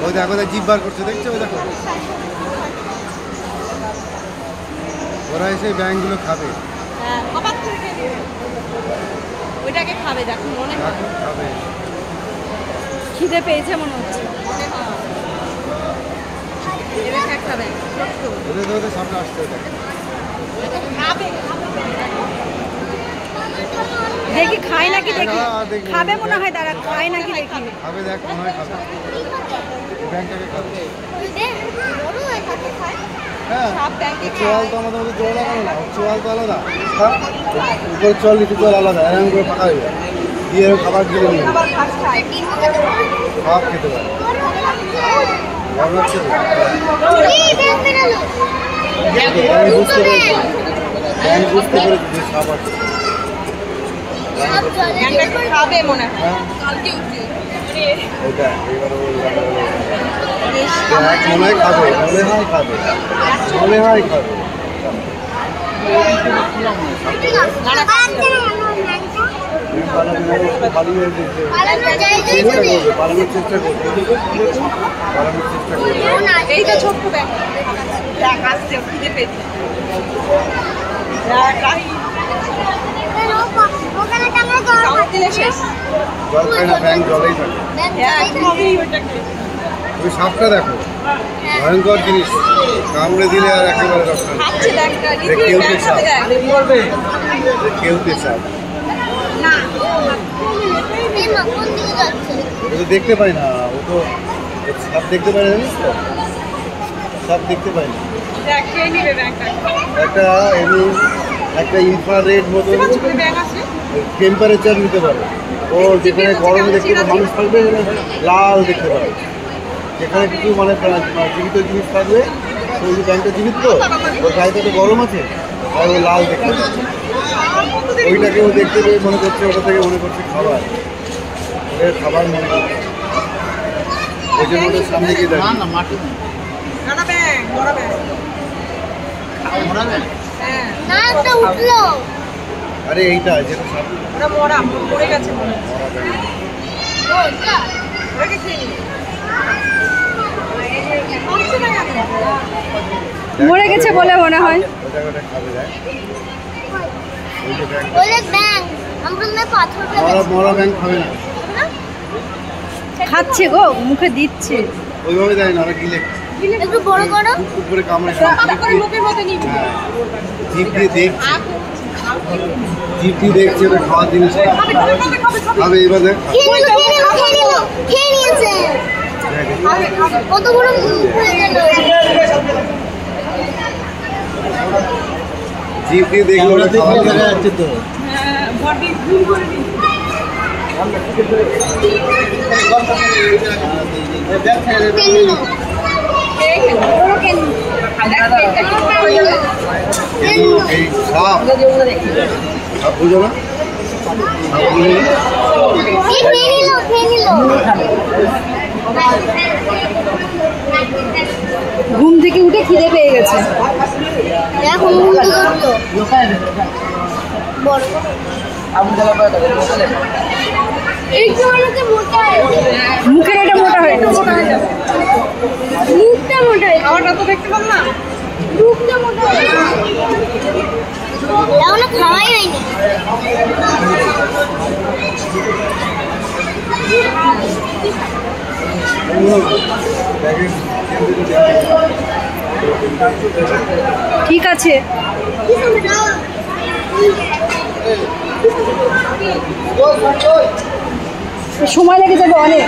ওই দেখো জিভ বার করছে, দেখছো? ওই দেখো ওরা এসে ব্যাংকগুলো খাবে। হ্যাঁ, কপাত করে খেয়ে দিবে। ওইটাকে খাবে, দেখো মনে হয় খাবে। খিদে পেয়েছে মনে হচ্ছে। এটা খাবে ওদের সামনে আসতে খাবে। দেখি খায় নাকি, দেখি খাবে মনে হয়। তারা খায় নাকি দেখি। খাবে, দেখ মনে হয় খাবে। ব্যাংকটাকে খাবে। হ্যাঁ, চোয়াল তো আমাদের মধ্যে জল লাগানো না, চোয়াল তো আলাদা। উপরে চল, নিচে চল আলাদা, এরকম করে ফাঁকা হয়ে যায়। দিয়ে খাবার গিলে নিয়ে সব খেতে পারে। বুঝতে পেরেছি যে সাপ আছে। খাবে মনে হয়। ওটা মনে হয় খাবে, মনে হয় খাবে। পালানোর চেষ্টা করবে। এই তো ছোট্ট ব্যাগ আসছে, খিদে পেয়েছে। জল খায় না, ব্যাংক জলেই থাকে। ওই সাপটা দেখো, ভয়ঙ্কর জিনিস, কামড়ে দিলে আর একেবারে কেউতে সাপ। ও তো দেখতে পাই না, ও তো সাপ দেখতে পাই না, জানিস তো? সাপ দেখতে পাই না। একটা ইনফ্রারেড মতো টেম্পারেচার নিতে পারে। ও যেখানে গরমে দেখতে মানুষ থাকবে লাল দেখতে পারে, যেখানে কিছু মানে জীবিত জিনিস থাকবে, ওই যে ব্যাংকটা জীবিত তো, ওর গাড়িতে তো গরম আছে, আর ও লাল দেখতে পাবে। ওইটাকে ও দেখতে পেয়ে মনে করছে, ওটা থেকে মনে করছে খাবার, ওদের খাবার মনে করছে। ওই জন্য ওদের সামনে গিয়ে দেয়। আরে এইটা যেটা সাপ মরে গেছে বলে মনে হয়। খাচ্ছে গো, মুখে দিচ্ছে। ওইভাবে দেয় না, ওরা গিলে একটু বড় করো, উপরে কামড়ে জিভ দিয়ে দেখছে, জিভ দিয়ে দেখছে ওটা খাওয়ার জিনিস খাবে। এবার দেখ কত বড় মুখ হয়ে গেল। জিভ দিয়ে দেখলো ওটা খাওয়ার যাচ্ছে তো। বুঝো না, ঘুম থেকে উঠে খিদে পেয়ে গেছে। মুখের এটা মোটা হয়ে গেছে, মুখটা মোটা হয়ে, আমারটা তো দেখতে পাবো না, মুখটা মোটা হয়ে গেছে। খাওয়াই হয়নি। ঠিক আছে, সময় লেগে যাবে অনেক।